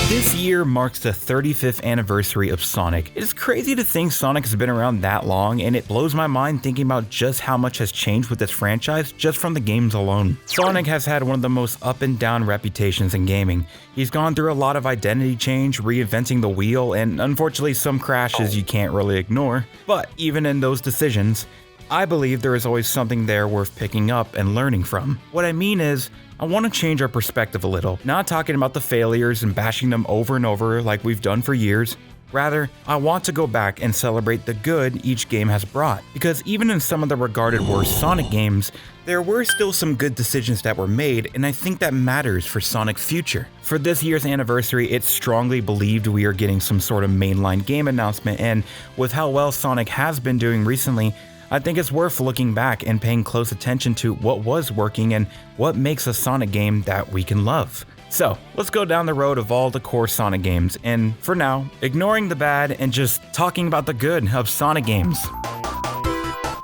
This year marks the 35th anniversary of Sonic. It is crazy to think Sonic has been around that long, and it blows my mind thinking about just how much has changed with this franchise just from the games alone. Sonic has had one of the most up and down reputations in gaming. He's gone through a lot of identity change, reinventing the wheel, and unfortunately some crashes you can't really ignore. But even in those decisions, I believe there is always something there worth picking up and learning from. What I mean is, I want to change our perspective a little, not talking about the failures and bashing them over and over like we've done for years. Rather, I want to go back and celebrate the good each game has brought, because even in some of the regarded worst Sonic games, there were still some good decisions that were made, and I think that matters for Sonic's future. For this year's anniversary, it's strongly believed we are getting some sort of mainline game announcement, and with how well Sonic has been doing recently, I think it's worth looking back and paying close attention to what was working and what makes a Sonic game that we can love. So, let's go down the road of all the core Sonic games, and for now, ignoring the bad and just talking about the good of Sonic games.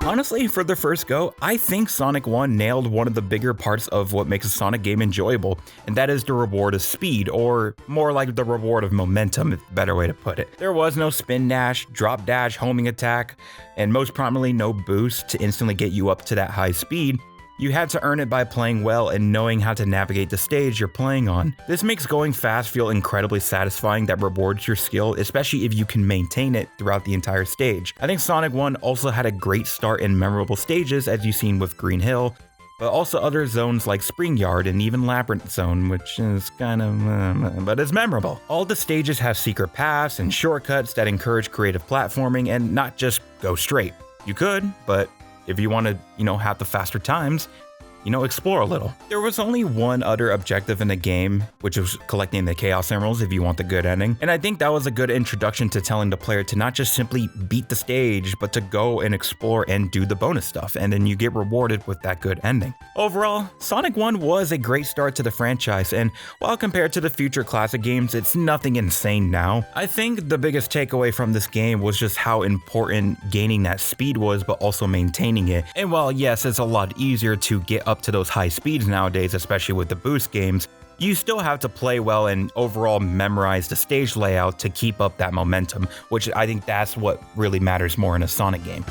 Honestly, for the first go, I think Sonic 1 nailed one of the bigger parts of what makes a Sonic game enjoyable, and that is the reward of speed, or more like the reward of momentum, is a better way to put it. There was no spin dash, drop dash, homing attack, and most prominently no boost to instantly get you up to that high speed. You had to earn it by playing well and knowing how to navigate the stage you're playing on. This makes going fast feel incredibly satisfying that rewards your skill, especially if you can maintain it throughout the entire stage. I think Sonic 1 also had a great start in memorable stages, as you've seen with Green Hill, but also other zones like Spring Yard and even Labyrinth Zone, which is kind of but it's memorable. All the stages have secret paths and shortcuts that encourage creative platforming and not just go straight. You could, but if you want to, have the faster times, explore a little. There was only one other objective in the game, which was collecting the Chaos Emeralds if you want the good ending. And I think that was a good introduction to telling the player to not just simply beat the stage, but to go and explore and do the bonus stuff, and then you get rewarded with that good ending. Overall, Sonic 1 was a great start to the franchise, and while compared to the future classic games, it's nothing insane now. I think the biggest takeaway from this game was just how important gaining that speed was, but also maintaining it. And while yes, it's a lot easier to get up to those high speeds nowadays, especially with the boost games, you still have to play well and overall memorize the stage layout to keep up that momentum, which I think that's what really matters more in a Sonic game.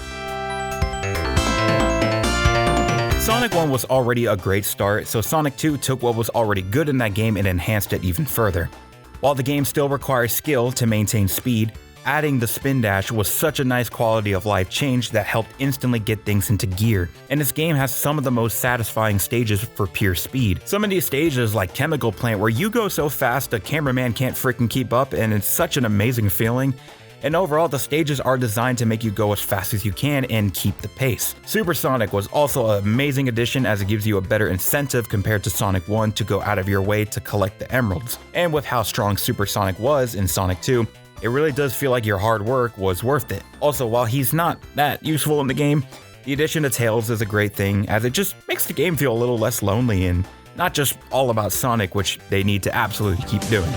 Sonic 1 was already a great start, so Sonic 2 took what was already good in that game and enhanced it even further. While the game still requires skill to maintain speed, adding the spin dash was such a nice quality of life change that helped instantly get things into gear, and this game has some of the most satisfying stages for pure speed. Some of these stages like Chemical Plant where you go so fast the cameraman can't freaking keep up, and it's such an amazing feeling. And overall, the stages are designed to make you go as fast as you can and keep the pace. Super Sonic was also an amazing addition as it gives you a better incentive compared to Sonic 1 to go out of your way to collect the emeralds. And with how strong Super Sonic was in Sonic 2, it really does feel like your hard work was worth it. Also, while he's not that useful in the game, the addition of Tails is a great thing as it just makes the game feel a little less lonely and not just all about Sonic, which they need to absolutely keep doing.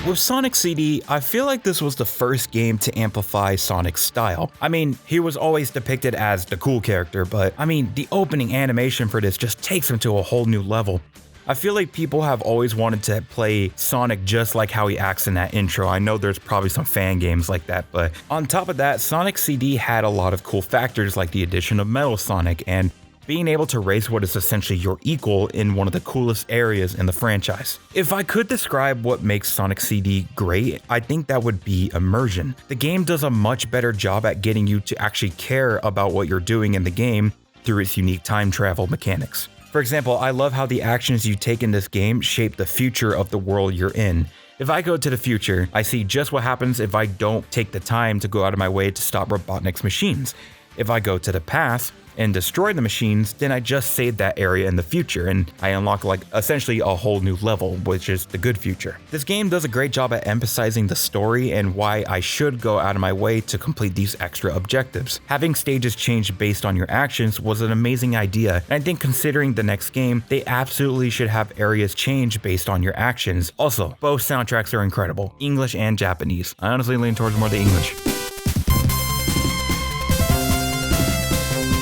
With Sonic CD, I feel like this was the first game to amplify Sonic's style. I mean, he was always depicted as the cool character, but the opening animation for this just takes him to a whole new level. I feel like people have always wanted to play Sonic just like how he acts in that intro. I know there's probably some fan games like that, but on top of that, Sonic CD had a lot of cool factors like the addition of Metal Sonic and being able to race what is essentially your equal in one of the coolest areas in the franchise. If I could describe what makes Sonic CD great, I think that would be immersion. The game does a much better job at getting you to actually care about what you're doing in the game through its unique time travel mechanics. For example, I love how the actions you take in this game shape the future of the world you're in. If I go to the future, I see just what happens if I don't take the time to go out of my way to stop Robotnik's machines. If I go to the past and destroy the machines, then I just save that area in the future and I unlock essentially a whole new level, which is the good future. This game does a great job at emphasizing the story and why I should go out of my way to complete these extra objectives. Having stages change based on your actions was an amazing idea, and I think considering the next game, they absolutely should have areas change based on your actions. Also, both soundtracks are incredible, English and Japanese. I honestly lean towards more the English.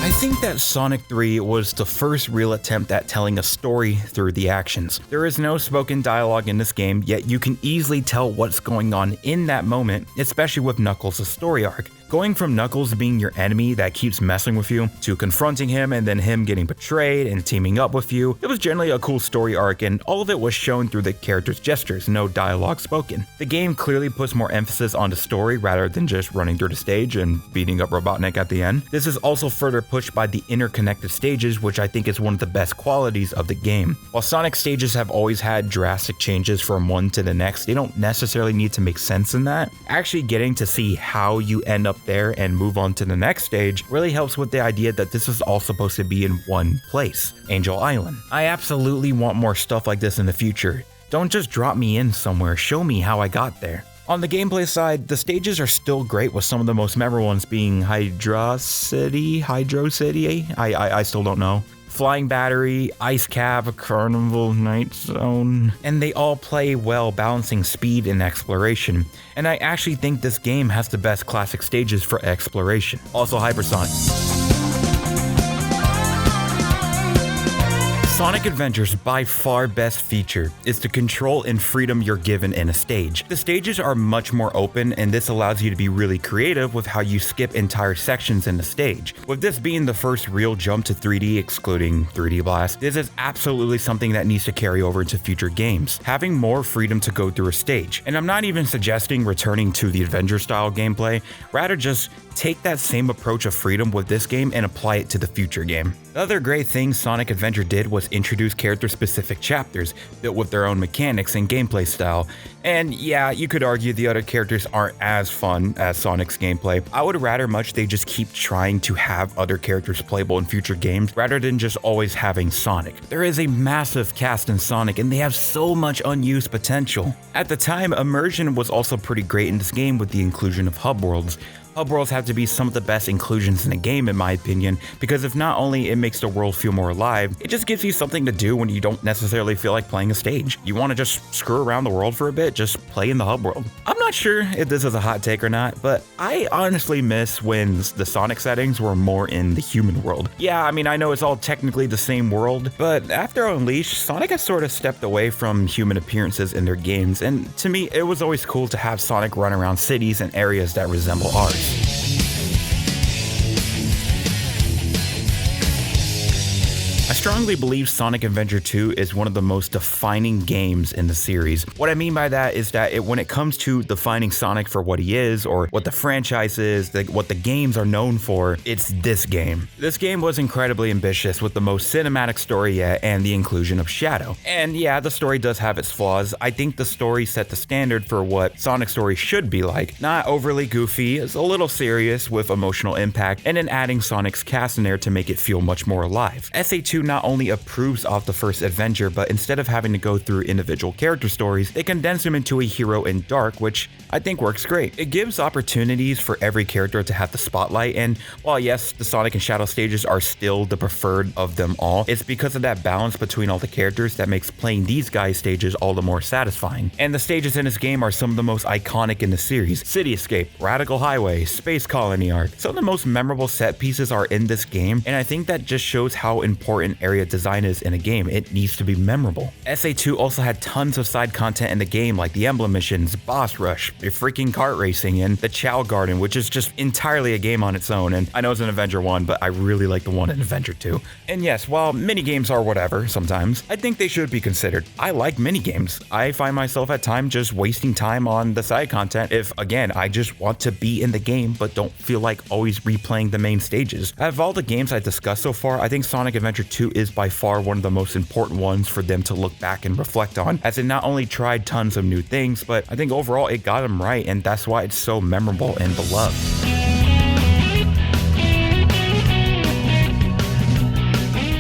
I think that Sonic 3 was the first real attempt at telling a story through the actions. There is no spoken dialogue in this game, yet you can easily tell what's going on in that moment, especially with Knuckles' story arc. Going from Knuckles being your enemy that keeps messing with you, to confronting him and then him getting betrayed and teaming up with you, it was generally a cool story arc, and all of it was shown through the character's gestures, no dialogue spoken. The game clearly puts more emphasis on the story rather than just running through the stage and beating up Robotnik at the end. This is also further pushed by the interconnected stages, which I think is one of the best qualities of the game. While Sonic stages have always had drastic changes from one to the next, they don't necessarily need to make sense in that. Actually getting to see how you end up there and move on to the next stage really helps with the idea that this is all supposed to be in one place, Angel Island. I absolutely want more stuff like this in the future. Don't just drop me in somewhere, show me how I got there. On the gameplay side, the stages are still great, with some of the most memorable ones being Hydro City, I still don't know. Flying Battery, Ice Cave, Carnival Night Zone, and they all play well, balancing speed and exploration. And I actually think this game has the best classic stages for exploration. Also Hypersonic. Sonic Adventure's by far best feature is the control and freedom you're given in a stage. The stages are much more open, and this allows you to be really creative with how you skip entire sections in the stage. With this being the first real jump to 3D, excluding 3D Blast, this is absolutely something that needs to carry over into future games, having more freedom to go through a stage. And I'm not even suggesting returning to the adventure style gameplay, rather just take that same approach of freedom with this game and apply it to the future game. The other great thing Sonic Adventure did was introduce character-specific chapters, built with their own mechanics and gameplay style. And yeah, you could argue the other characters aren't as fun as Sonic's gameplay. I would rather much they just keep trying to have other characters playable in future games, rather than just always having Sonic. There is a massive cast in Sonic, and they have so much unused potential. At the time, immersion was also pretty great in this game with the inclusion of hub worlds. Hub worlds have to be some of the best inclusions in a game, in my opinion, because if not only it makes the world feel more alive, it just gives you something to do when you don't necessarily feel like playing a stage. You want to just screw around the world for a bit, just play in the hub world. I'm not sure if this is a hot take or not, but I honestly miss when the Sonic settings were more in the human world. Yeah, I mean, I know it's all technically the same world, but after Unleashed, Sonic has sort of stepped away from human appearances in their games, and to me, it was always cool to have Sonic run around cities and areas that resemble ours. I strongly believe Sonic Adventure 2 is one of the most defining games in the series. What I mean by that is that when it comes to defining Sonic for what he is, or what the franchise is, what the games are known for, it's this game. This game was incredibly ambitious, with the most cinematic story yet and the inclusion of Shadow. And yeah, the story does have its flaws. I think the story set the standard for what Sonic's story should be like. Not overly goofy, it's a little serious with emotional impact, and then adding Sonic's cast in there to make it feel much more alive. SA2 not only approves of the first adventure, but instead of having to go through individual character stories, they condense them into a hero in Dark, which I think works great. It gives opportunities for every character to have the spotlight, and while yes, the Sonic and Shadow stages are still the preferred of them all, it's because of that balance between all the characters that makes playing these guys' stages all the more satisfying. And the stages in this game are some of the most iconic in the series. City Escape, Radical Highway, Space Colony Arc. Some of the most memorable set pieces are in this game, and I think that just shows how important area design is in a game. It needs to be memorable. SA2 also had tons of side content in the game, like the Emblem missions, Boss Rush, freaking kart racing, and the Chow Garden, which is just entirely a game on its own. And I know it's an Adventure 1, but I really like the one in Adventure 2. And yes, while minigames are whatever sometimes, I think they should be considered. I like minigames. I find myself at times just wasting time on the side content if, again, I just want to be in the game but don't feel like always replaying the main stages. Out of all the games I discussed so far, I think Sonic Adventure 2 is by far one of the most important ones for them to look back and reflect on, as it not only tried tons of new things, but I think overall it got them right, and that's why it's so memorable and beloved.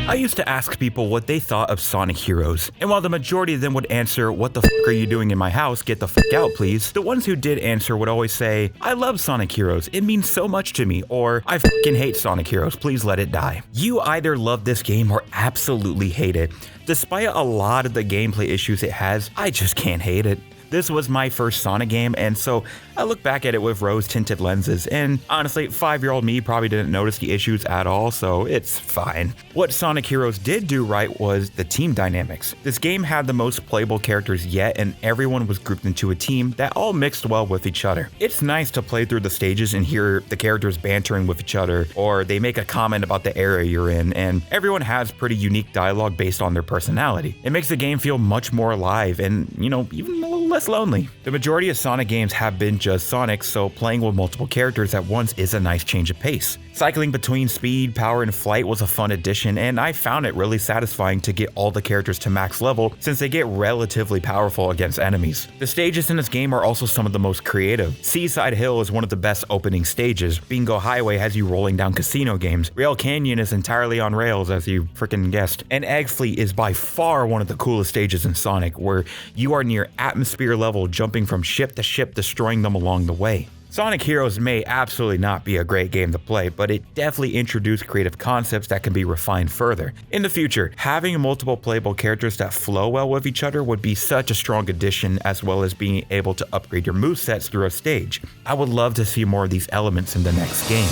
I used to ask people what they thought of Sonic Heroes, and while the majority of them would answer, "What the f are you doing in my house? Get the f out, please," the ones who did answer would always say, "I love Sonic Heroes, it means so much to me," or "I f***ing hate Sonic Heroes, please let it die." You either love this game or absolutely hate it. Despite a lot of the gameplay issues it has, I just can't hate it. This was my first Sonic game, and so I look back at it with rose-tinted lenses, and honestly, 5-year-old me probably didn't notice the issues at all, so it's fine. What Sonic Heroes did do right was the team dynamics. This game had the most playable characters yet, and everyone was grouped into a team that all mixed well with each other. It's nice to play through the stages and hear the characters bantering with each other, or they make a comment about the area you're in, and everyone has pretty unique dialogue based on their personality. It makes the game feel much more alive and, even a little less lonely. The majority of Sonic games have been just Sonic, so playing with multiple characters at once is a nice change of pace. Cycling between speed, power, and flight was a fun addition, and I found it really satisfying to get all the characters to max level since they get relatively powerful against enemies. The stages in this game are also some of the most creative. Seaside Hill is one of the best opening stages. Bingo Highway has you rolling down casino games. Rail Canyon is entirely on rails, as you freaking guessed. And Egg Fleet is by far one of the coolest stages in Sonic, where you are near atmosphere level, jumping from ship to ship, destroying them along the way. Sonic Heroes may absolutely not be a great game to play, but it definitely introduced creative concepts that can be refined further. In the future, having multiple playable characters that flow well with each other would be such a strong addition, as well as being able to upgrade your movesets through a stage. I would love to see more of these elements in the next game.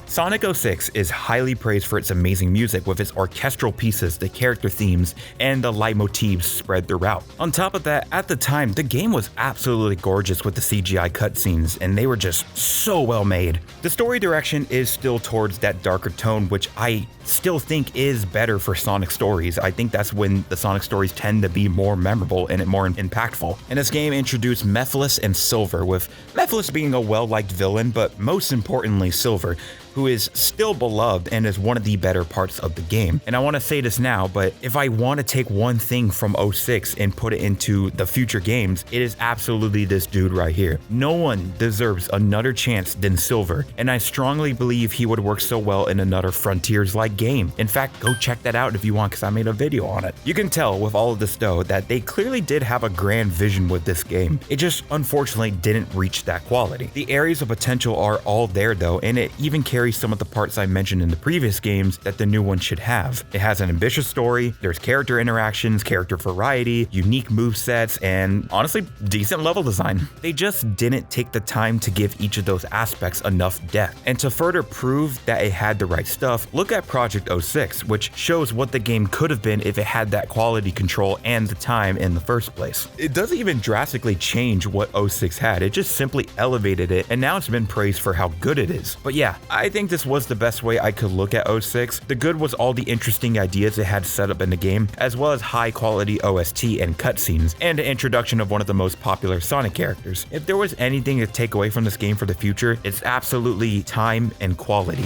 Sonic 06 is highly praised for its amazing music with its orchestral pieces, the character themes, and the leitmotifs spread throughout. On top of that, at the time, the game was absolutely gorgeous with the CGI cutscenes, and they were just so well made. The story direction is still towards that darker tone, which I still think is better for Sonic stories. I think that's when the Sonic stories tend to be more memorable and more impactful. And this game introduced Mephiles and Silver, with Mephiles being a well-liked villain, but most importantly Silver, who is still beloved and is one of the better parts of the game. And I want to say this now, but if I want to take one thing from 06 and put it into the future games, it is absolutely this dude right here. No one deserves another chance than Silver, and I strongly believe he would work so well in another Frontiers-like game. In fact, go check that out if you want, because I made a video on it. You can tell with all of this though that they clearly did have a grand vision with this game. It just unfortunately didn't reach that quality. The areas of potential are all there though, and it even carries some of the parts I mentioned in the previous games that the new one should have. It has an ambitious story, there's character interactions, character variety, unique movesets, and honestly, decent level design. They just didn't take the time to give each of those aspects enough depth. And to further prove that it had the right stuff, look at Project 06, which shows what the game could have been if it had that quality control and the time in the first place. It doesn't even drastically change what 06 had, it just simply elevated it, and now it's been praised for how good it is. But yeah, I think this was the best way I could look at 06. The good was all the interesting ideas it had set up in the game, as well as high quality OST and cutscenes, and the introduction of one of the most popular Sonic characters. If there was anything to take away from this game for the future, it's absolutely time and quality.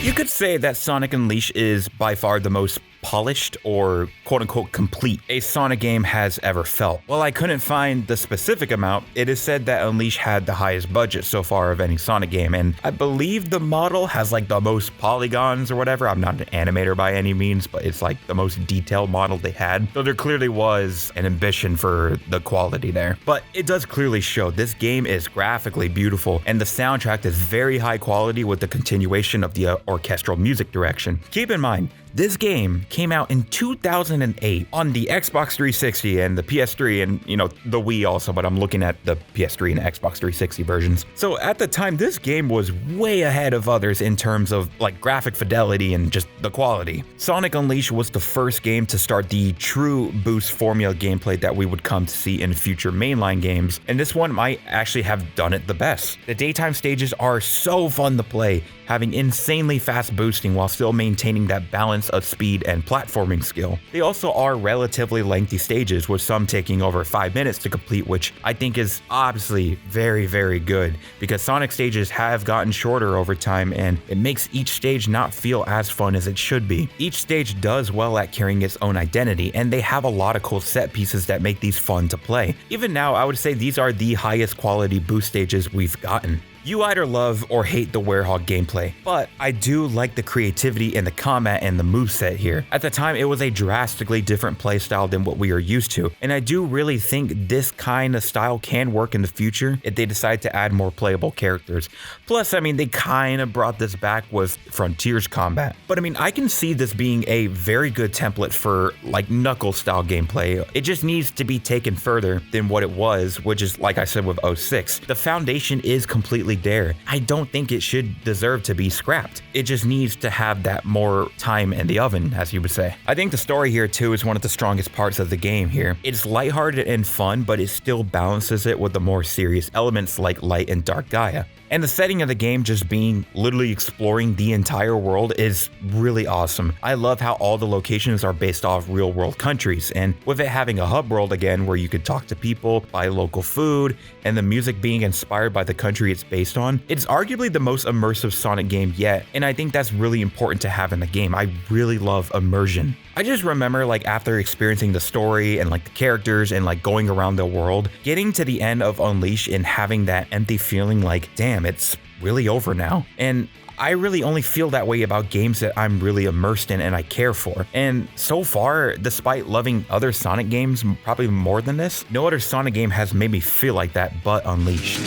You could say that Sonic Unleashed is by far the most polished or quote-unquote complete a Sonic game has ever felt. While I couldn't find the specific amount, it is said that Unleashed had the highest budget so far of any Sonic game, and I believe the model has like the most polygons or whatever. I'm not an animator by any means, but it's like the most detailed model they had. So there clearly was an ambition for the quality there. But it does clearly show this game is graphically beautiful, and the soundtrack is very high quality with the continuation of the orchestral music direction. Keep in mind, this game came out in 2008 on the Xbox 360 and the PS3 and, the Wii also, but I'm looking at the PS3 and Xbox 360 versions. So at the time, this game was way ahead of others in terms of like graphic fidelity and just the quality. Sonic Unleashed was the first game to start the true boost formula gameplay that we would come to see in future mainline games, and this one might actually have done it the best. The daytime stages are so fun to play, having insanely fast boosting while still maintaining that balance of speed and platforming skill. They also are relatively lengthy stages, with some taking over 5 minutes to complete, which I think is obviously very, very good, because Sonic stages have gotten shorter over time and it makes each stage not feel as fun as it should be. Each stage does well at carrying its own identity, and they have a lot of cool set pieces that make these fun to play. Even now, I would say these are the highest quality boost stages we've gotten. You either love or hate the Werehog gameplay, but I do like the creativity in the combat and the moveset here. At the time, it was a drastically different playstyle than what we are used to, and I do really think this kind of style can work in the future if they decide to add more playable characters. Plus, I mean, they kind of brought this back with Frontiers combat. But I mean, I can see this being a very good template for like Knuckles style gameplay. It just needs to be taken further than what it was, which is, like I said, with 06. The foundation is completely there. I don't think it should deserve to be scrapped. It just needs to have that more time in the oven, as you would say. I think the story here too is one of the strongest parts of the game here. It's lighthearted and fun, but it still balances it with the more serious elements like Light and Dark Gaia. And the setting of the game just being literally exploring the entire world is really awesome. I love how all the locations are based off real world countries, and with it having a hub world again where you could talk to people, buy local food, and the music being inspired by the country it's based on, it's arguably the most immersive Sonic game yet, and I think that's really important to have in the game. I really love immersion. I just remember like after experiencing the story and like the characters and like going around the world, getting to the end of Unleash and having that empty feeling like, damn, it's really over now. And I really only feel that way about games that I'm really immersed in and I care for. And so far, despite loving other Sonic games probably more than this, no other Sonic game has made me feel like that but Unleashed.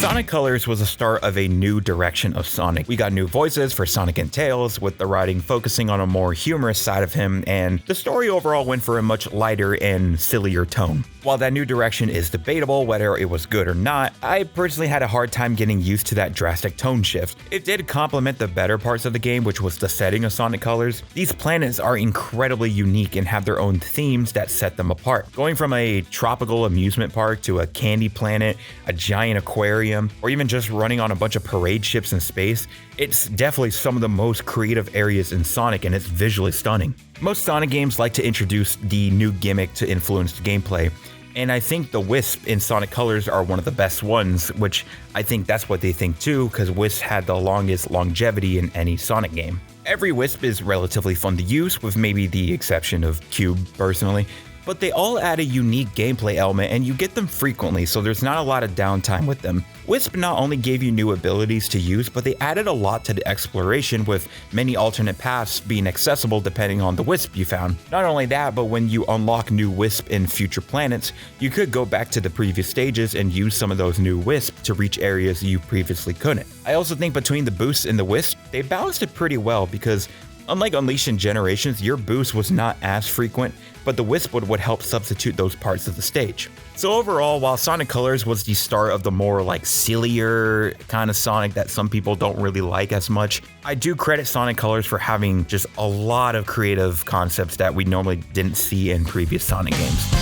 Sonic Colors was the start of a new direction of Sonic. We got new voices for Sonic and Tails, with the writing focusing on a more humorous side of him, and the story overall went for a much lighter and sillier tone. While that new direction is debatable whether it was good or not, I personally had a hard time getting used to that drastic tone shift. It did complement the better parts of the game, which was the setting of Sonic Colors. These planets are incredibly unique and have their own themes that set them apart. Going from a tropical amusement park to a candy planet, a giant aquarium, or even just running on a bunch of parade ships in space, it's definitely some of the most creative areas in Sonic, and it's visually stunning. Most Sonic games like to introduce the new gimmick to influence the gameplay, and I think the Wisp in Sonic Colors are one of the best ones, which I think that's what they think too, because Wisp had the longest longevity in any Sonic game. Every Wisp is relatively fun to use, with maybe the exception of Cube personally, but they all add a unique gameplay element and you get them frequently, so there's not a lot of downtime with them. Wisp not only gave you new abilities to use, but they added a lot to the exploration, with many alternate paths being accessible depending on the Wisp you found. Not only that, but when you unlock new Wisp in future planets, you could go back to the previous stages and use some of those new Wisp to reach areas you previously couldn't. I also think between the boosts and the Wisp, they balanced it pretty well, because unlike Unleashed and Generations, your boost was not as frequent, but the Wisp would help substitute those parts of the stage. So overall, while Sonic Colors was the start of the more like sillier kind of Sonic that some people don't really like as much, I do credit Sonic Colors for having just a lot of creative concepts that we normally didn't see in previous Sonic games.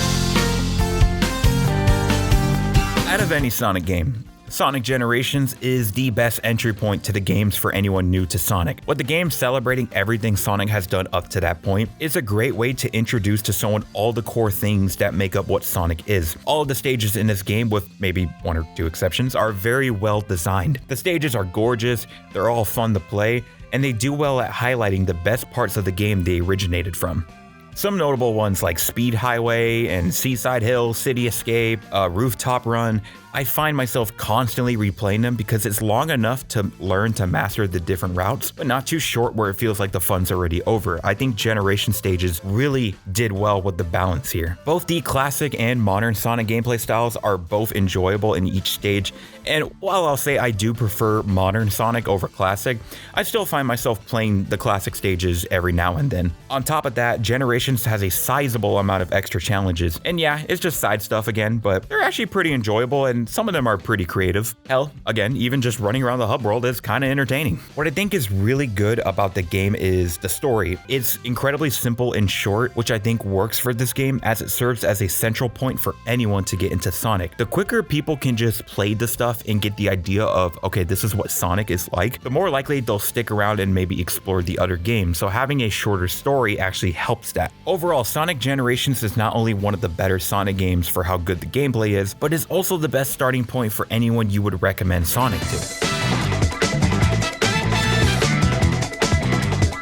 Out of any Sonic game, Sonic Generations is the best entry point to the games for anyone new to Sonic. With the game celebrating everything Sonic has done up to that point, it's a great way to introduce to someone all the core things that make up what Sonic is. All of the stages in this game, with maybe one or two exceptions, are very well designed. The stages are gorgeous, they're all fun to play, and they do well at highlighting the best parts of the game they originated from. Some notable ones like Speed Highway and Seaside Hill, City Escape, Rooftop Run, I find myself constantly replaying them because it's long enough to learn to master the different routes, but not too short where it feels like the fun's already over. I think Generation stages really did well with the balance here. Both the classic and modern Sonic gameplay styles are both enjoyable in each stage, and while I'll say I do prefer modern Sonic over classic, I still find myself playing the classic stages every now and then. On top of that, Generations has a sizable amount of extra challenges, and yeah, it's just side stuff again, but they're actually pretty enjoyable, and some of them are pretty creative. Hell, again, even just running around the hub world is kind of entertaining. What I think is really good about the game is the story. It's incredibly simple and short, which I think works for this game as it serves as a central point for anyone to get into Sonic. The quicker people can just play the stuff and get the idea of, okay, this is what Sonic is like, the more likely they'll stick around and maybe explore the other games, so having a shorter story actually helps that. Overall, Sonic Generations is not only one of the better Sonic games for how good the gameplay is, but is also the best starting point for anyone you would recommend Sonic to.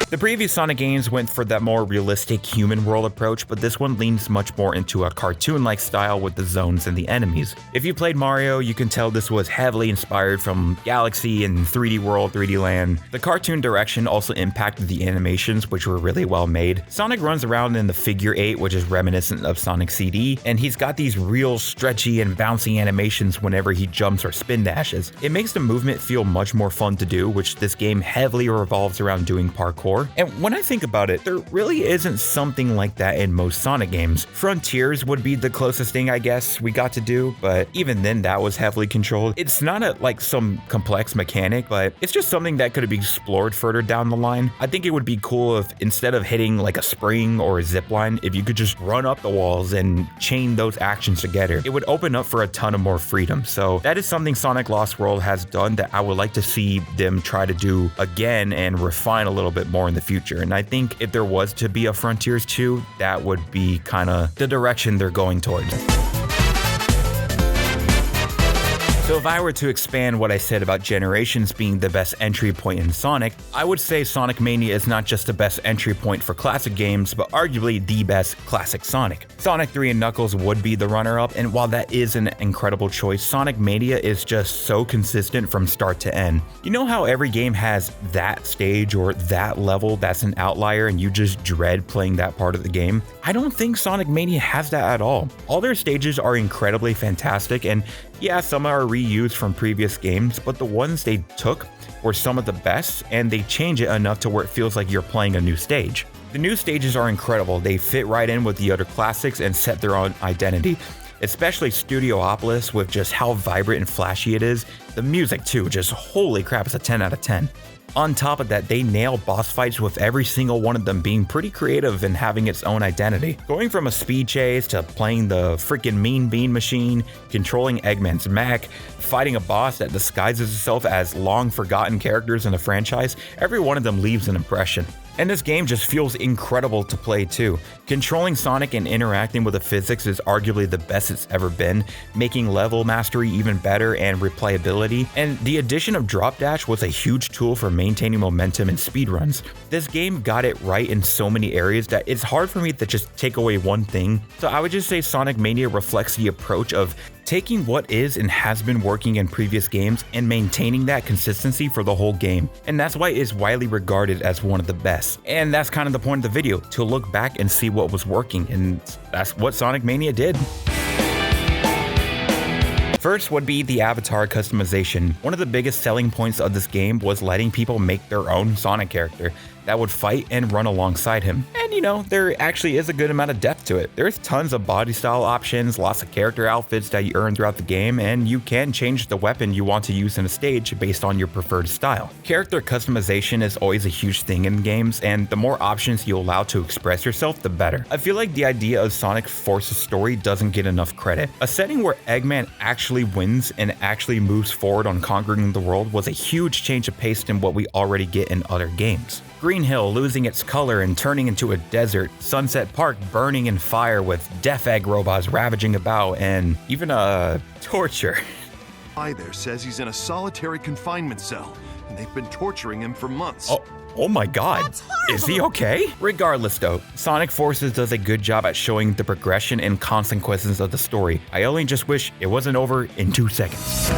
The The previous Sonic games went for that more realistic human world approach, but this one leans much more into a cartoon-like style with the zones and the enemies. If you played Mario, you can tell this was heavily inspired from Galaxy and 3D World, 3D Land. The cartoon direction also impacted the animations, which were really well made. Sonic runs around in the figure 8, which is reminiscent of Sonic CD, and he's got these real stretchy and bouncy animations whenever he jumps or spin dashes. It makes the movement feel much more fun to do, which this game heavily revolves around doing parkour. And when I think about it, there really isn't something like that in most Sonic games. Frontiers would be the closest thing I guess we got to do, but even then that was heavily controlled. It's not like some complex mechanic, but it's just something that could be explored further down the line. I think it would be cool if instead of hitting like a spring or a zip line, if you could just run up the walls and chain those actions together. It would open up for a ton of more freedom. So that is something Sonic Lost World has done that I would like to see them try to do again and refine a little bit more in the future. And I think if there was to be a Frontiers 2, that would be kind of the direction they're going towards. So if I were to expand what I said about Generations being the best entry point in Sonic, I would say Sonic Mania is not just the best entry point for classic games, but arguably the best classic Sonic. Sonic 3 and Knuckles would be the runner-up, and while that is an incredible choice, Sonic Mania is just so consistent from start to end. You know how every game has that stage or that level that's an outlier and you just dread playing that part of the game? I don't think Sonic Mania has that at all. All their stages are incredibly fantastic, and yeah, some are reused from previous games, but the ones they took were some of the best, and they change it enough to where it feels like you're playing a new stage. The new stages are incredible. They fit right in with the other classics and set their own identity, especially Studiopolis with just how vibrant and flashy it is. The music too, just holy crap, it's a 10 out of 10. On top of that, they nail boss fights with every single one of them being pretty creative and having its own identity. Going from a speed chase to playing the freaking Mean Bean Machine, controlling Eggman's mech, fighting a boss that disguises itself as long forgotten characters in the franchise, every one of them leaves an impression. And this game just feels incredible to play too. Controlling Sonic and interacting with the physics is arguably the best it's ever been, making level mastery even better and replayability, and the addition of Drop Dash was a huge tool for maintaining momentum in speedruns. This game got it right in so many areas that it's hard for me to just take away one thing, so I would just say Sonic Mania reflects the approach of taking what is and has been working in previous games and maintaining that consistency for the whole game. And that's why it is widely regarded as one of the best. And that's kind of the point of the video, to look back and see what was working, and that's what Sonic Mania did. First would be the avatar customization. One of the biggest selling points of this game was letting people make their own Sonic character that would fight and run alongside him. And you know, there actually is a good amount of depth to it. There's tons of body style options, lots of character outfits that you earn throughout the game, and you can change the weapon you want to use in a stage based on your preferred style. Character customization is always a huge thing in games, and the more options you allow to express yourself, the better. I feel like the idea of Sonic Force's story doesn't get enough credit. A setting where Eggman actually wins and actually moves forward on conquering the world was a huge change of pace than what we already get in other games. Green Hill losing its color and turning into a desert, Sunset Park burning in fire with death egg robots ravaging about, and even torture. Guy there says he's in a solitary confinement cell, and they've been torturing him for months. Oh my god, is he okay? Regardless though, Sonic Forces does a good job at showing the progression and consequences of the story. I only just wish it wasn't over in 2 seconds.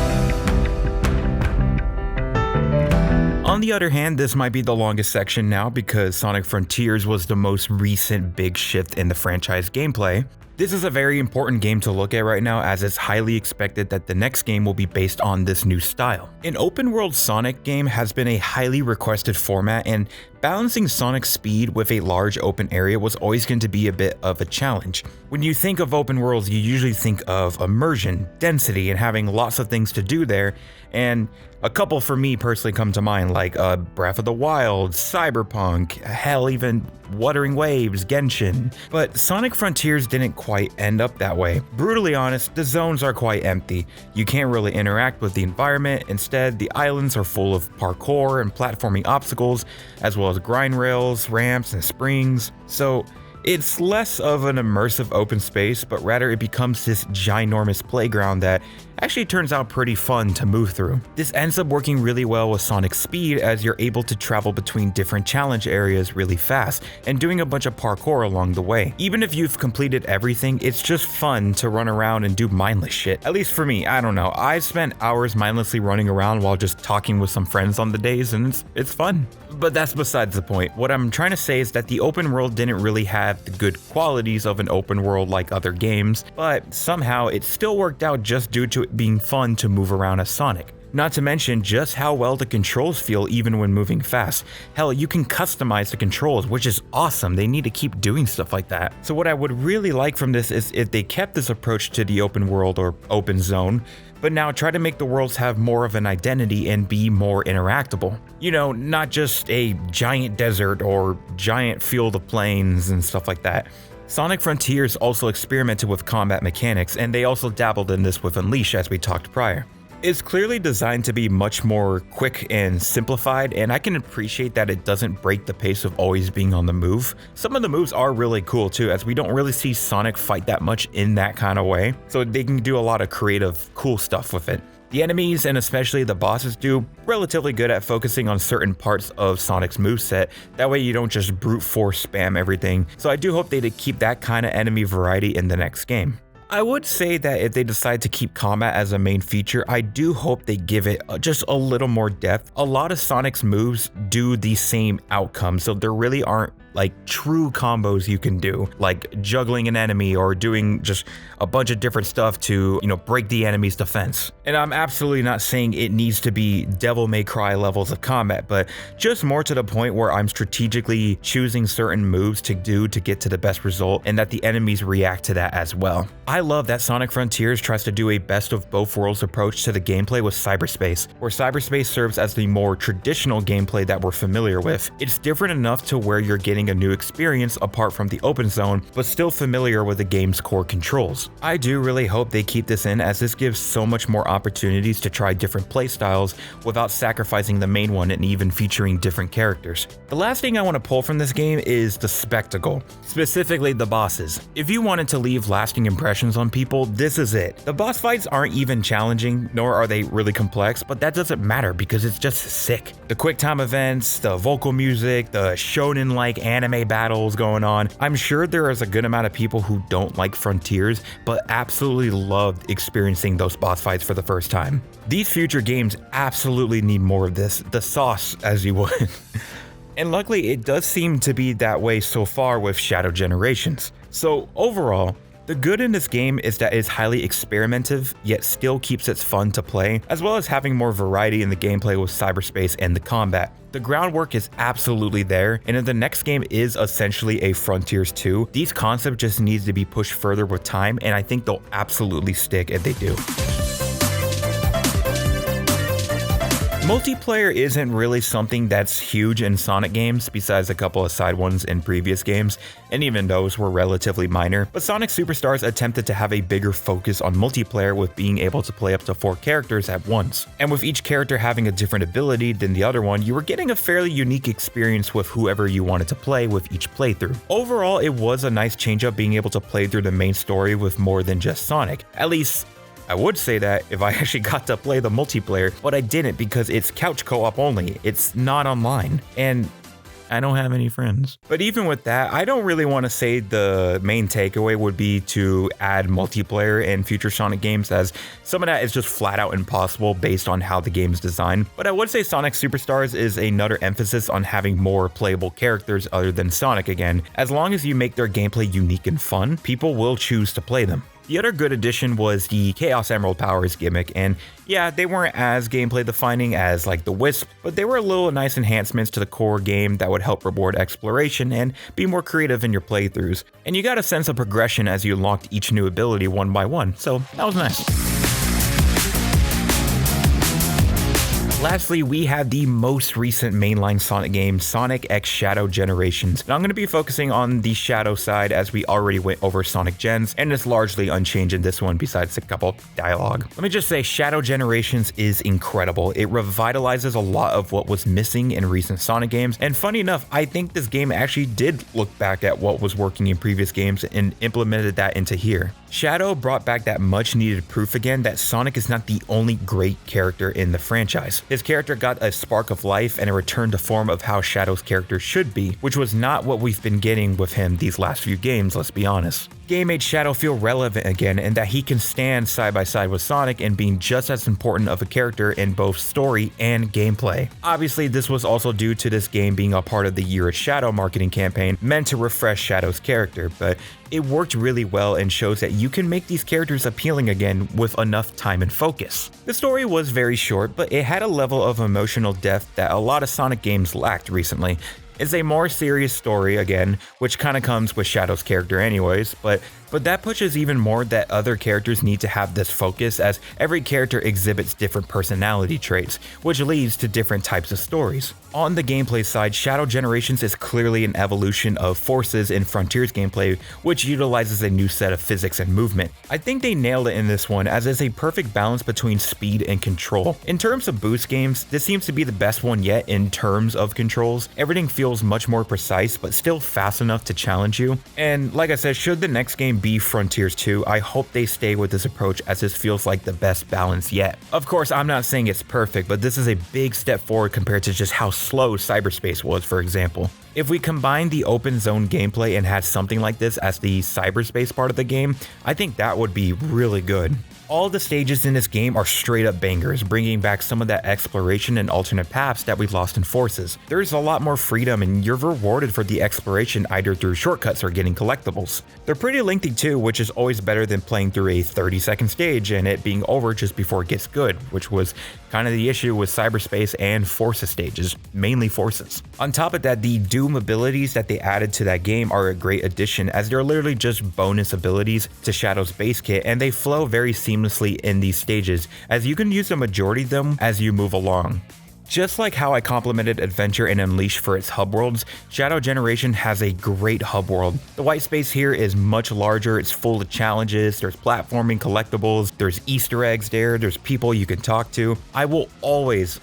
On the other hand, this might be the longest section now because Sonic Frontiers was the most recent big shift in the franchise gameplay. This is a very important game to look at right now, as it's highly expected that the next game will be based on this new style. An open world Sonic game has been a highly requested format, and balancing Sonic's speed with a large open area was always going to be a bit of a challenge. When you think of open worlds, you usually think of immersion, density, and having lots of things to do there, and a couple for me personally come to mind, like Breath of the Wild, Cyberpunk, hell even Wuthering Waves, Genshin. But Sonic Frontiers didn't quite end up that way. Brutally honest, the zones are quite empty. You can't really interact with the environment. Instead, the islands are full of parkour and platforming obstacles, as well as grind rails, ramps, and springs. So it's less of an immersive open space, but rather it becomes this ginormous playground that actually turns out pretty fun to move through. This ends up working really well with Sonic's speed, as you're able to travel between different challenge areas really fast and doing a bunch of parkour along the way. Even if you've completed everything, it's just fun to run around and do mindless shit. At least for me, I don't know. I've spent hours mindlessly running around while just talking with some friends on the days, and it's fun. But that's besides the point. What I'm trying to say is that the open world didn't really have the good qualities of an open world like other games, but somehow it still worked out just due to it being fun to move around as Sonic. Not to mention just how well the controls feel even when moving fast. Hell, you can customize the controls, which is awesome. They need to keep doing stuff like that. So what I would really like from this is if they kept this approach to the open world or open zone, but now try to make the worlds have more of an identity and be more interactable. You know, not just a giant desert or giant field of plains and stuff like that. Sonic Frontiers also experimented with combat mechanics, and they also dabbled in this with Unleash, as we talked prior. It's clearly designed to be much more quick and simplified, and I can appreciate that it doesn't break the pace of always being on the move. Some of the moves are really cool too, as we don't really see Sonic fight that much in that kind of way, so they can do a lot of creative, cool stuff with it. The enemies, and especially the bosses, do relatively good at focusing on certain parts of Sonic's moveset. That way you don't just brute force spam everything, so I do hope they keep that kind of enemy variety in the next game. I would say that if they decide to keep combat as a main feature, I do hope they give it just a little more depth. A lot of Sonic's moves do the same outcome, so there really aren't like true combos you can do, like juggling an enemy or doing just a bunch of different stuff to, break the enemy's defense. And I'm absolutely not saying it needs to be Devil May Cry levels of combat, but just more to the point where I'm strategically choosing certain moves to do to get to the best result, and that the enemies react to that as well. I love that Sonic Frontiers tries to do a best of both worlds approach to the gameplay with cyberspace, where cyberspace serves as the more traditional gameplay that we're familiar with. It's different enough to where you're getting a new experience apart from the open zone, but still familiar with the game's core controls. I do really hope they keep this in, as this gives so much more opportunities to try different playstyles without sacrificing the main one and even featuring different characters. The last thing I want to pull from this game is the spectacle, specifically the bosses. If you wanted to leave lasting impressions on people, this is it. The boss fights aren't even challenging, nor are they really complex, but that doesn't matter because it's just sick. The quick time events, the vocal music, the shonen-like anime battles going on. I'm sure there is a good amount of people who don't like Frontiers, but absolutely loved experiencing those boss fights for the first time. These future games absolutely need more of this, the sauce as you would. And luckily it does seem to be that way so far with Shadow Generations. So overall, the good in this game is that it's highly experimentative, yet still keeps it fun to play, as well as having more variety in the gameplay with cyberspace and the combat. The groundwork is absolutely there, and if the next game is essentially a Frontiers 2, these concepts just need to be pushed further with time, and I think they'll absolutely stick if they do. Multiplayer isn't really something that's huge in Sonic games, besides a couple of side ones in previous games, and even those were relatively minor, but Sonic Superstars attempted to have a bigger focus on multiplayer with being able to play up to 4 characters at once. And with each character having a different ability than the other one, you were getting a fairly unique experience with whoever you wanted to play with each playthrough. Overall, it was a nice change up being able to play through the main story with more than just Sonic. At least, I would say that if I actually got to play the multiplayer, but I didn't because it's couch co-op only. It's not online, and I don't have any friends. But even with that, I don't really want to say the main takeaway would be to add multiplayer in future Sonic games, as some of that is just flat out impossible based on how the game is designed. But I would say Sonic Superstars is another emphasis on having more playable characters other than Sonic again. As long as you make their gameplay unique and fun, people will choose to play them. The other good addition was the Chaos Emerald powers gimmick, and yeah, they weren't as gameplay defining as like the Wisp, but they were little nice enhancements to the core game that would help reward exploration and be more creative in your playthroughs. And you got a sense of progression as you unlocked each new ability one by one, so that was nice. Lastly, we have the most recent mainline Sonic game, Sonic X Shadow Generations. Now I'm going to be focusing on the Shadow side as we already went over Sonic Gens, and it's largely unchanged in this one besides a couple dialogue. Let me just say, Shadow Generations is incredible. It revitalizes a lot of what was missing in recent Sonic games, and funny enough, I think this game actually did look back at what was working in previous games and implemented that into here. Shadow brought back that much needed proof again that Sonic is not the only great character in the franchise. His character got a spark of life and a return to form of how Shadow's character should be, which was not what we've been getting with him these last few games, let's be honest. Game made Shadow feel relevant again, and that he can stand side by side with Sonic and being just as important of a character in both story and gameplay. Obviously, this was also due to this game being a part of the Year of Shadow marketing campaign meant to refresh Shadow's character, but it worked really well and shows that you can make these characters appealing again with enough time and focus. The story was very short, but it had a level of emotional depth that a lot of Sonic games lacked recently. It's a more serious story again, which kind of comes with Shadow's character anyways, but that pushes even more that other characters need to have this focus, as every character exhibits different personality traits, which leads to different types of stories. On the gameplay side, Shadow Generations is clearly an evolution of Forces in Frontiers gameplay, which utilizes a new set of physics and movement. I think they nailed it in this one, as it's a perfect balance between speed and control. In terms of boost games, this seems to be the best one yet in terms of controls. Everything feels much more precise, but still fast enough to challenge you. And like I said, should the next game be Frontiers 2, I hope they stay with this approach, as this feels like the best balance yet. Of course, I'm not saying it's perfect, but this is a big step forward compared to just how slow cyberspace was, for example. If we combine the open zone gameplay and had something like this as the cyberspace part of the game, I think that would be really good. All the stages in this game are straight up bangers, bringing back some of that exploration and alternate paths that we lost in Forces. There's a lot more freedom, and you're rewarded for the exploration either through shortcuts or getting collectibles. They're pretty lengthy too, which is always better than playing through a 30-second stage and it being over just before it gets good, which was kind of the issue with cyberspace and Forces stages, mainly Forces. On top of that, the Doom abilities that they added to that game are a great addition, as they're literally just bonus abilities to Shadow's base kit, and they flow very seamlessly in these stages, as you can use the majority of them as you move along. Just like how I complimented Adventure and Unleash for its hub worlds, Shadow Generation has a great hub world. The white space here is much larger, it's full of challenges, there's platforming collectibles, there's Easter eggs there's people you can talk to. I will always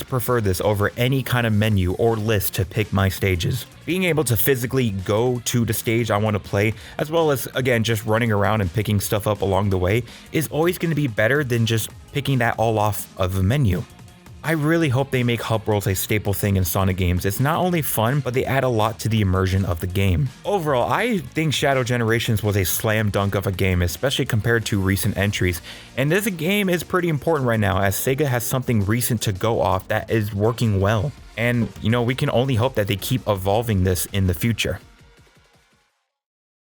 prefer this over any kind of menu or list to pick my stages. Being able to physically go to the stage I want to play, as well as, again, just running around and picking stuff up along the way, is always going to be better than just picking that all off of a menu. I really hope they make hub worlds a staple thing in Sonic games. It's not only fun, but they add a lot to the immersion of the game. Overall, I think Shadow Generations was a slam dunk of a game, especially compared to recent entries. And this game is pretty important right now, as Sega has something recent to go off that is working well. And, we can only hope that they keep evolving this in the future.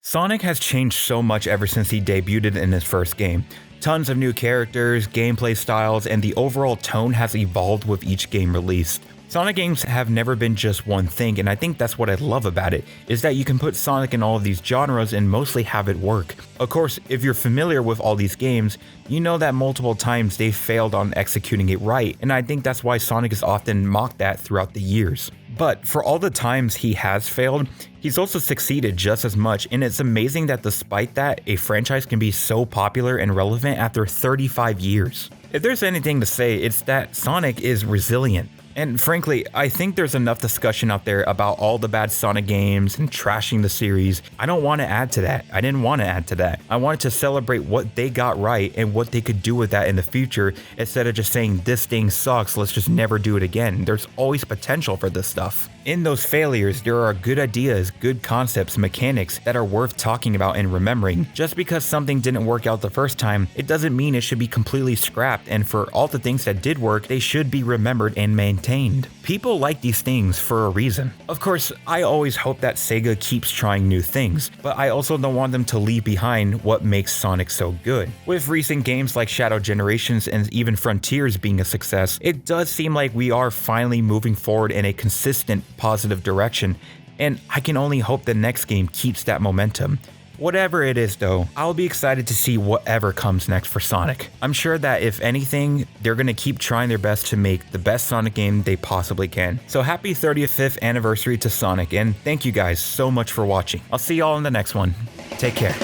Sonic has changed so much ever since he debuted in his first game. Tons of new characters, gameplay styles, and the overall tone has evolved with each game released. Sonic games have never been just one thing, and I think that's what I love about it, is that you can put Sonic in all of these genres and mostly have it work. Of course, if you're familiar with all these games, you know that multiple times they failed on executing it right, and I think that's why Sonic is often mocked at throughout the years. But for all the times he has failed, he's also succeeded just as much, and it's amazing that despite that, a franchise can be so popular and relevant after 35 years. If there's anything to say, it's that Sonic is resilient. And frankly, I think there's enough discussion out there about all the bad Sonic games and trashing the series. I don't want to add to that. I didn't want to add to that. I wanted to celebrate what they got right and what they could do with that in the future, instead of just saying this thing sucks, let's just never do it again. There's always potential for this stuff. In those failures, there are good ideas, good concepts, mechanics that are worth talking about and remembering. Just because something didn't work out the first time, it doesn't mean it should be completely scrapped, and for all the things that did work, they should be remembered and maintained. People like these things for a reason. Of course, I always hope that Sega keeps trying new things, but I also don't want them to leave behind what makes Sonic so good. With recent games like Shadow Generations and even Frontiers being a success, it does seem like we are finally moving forward in a consistent, positive direction, and I can only hope the next game keeps that momentum. Whatever it is though, I'll be excited to see whatever comes next for Sonic. I'm sure that if anything, they're gonna keep trying their best to make the best Sonic game they possibly can. So happy 35th anniversary to Sonic, and thank you guys so much for watching. I'll see y'all in the next one. Take care.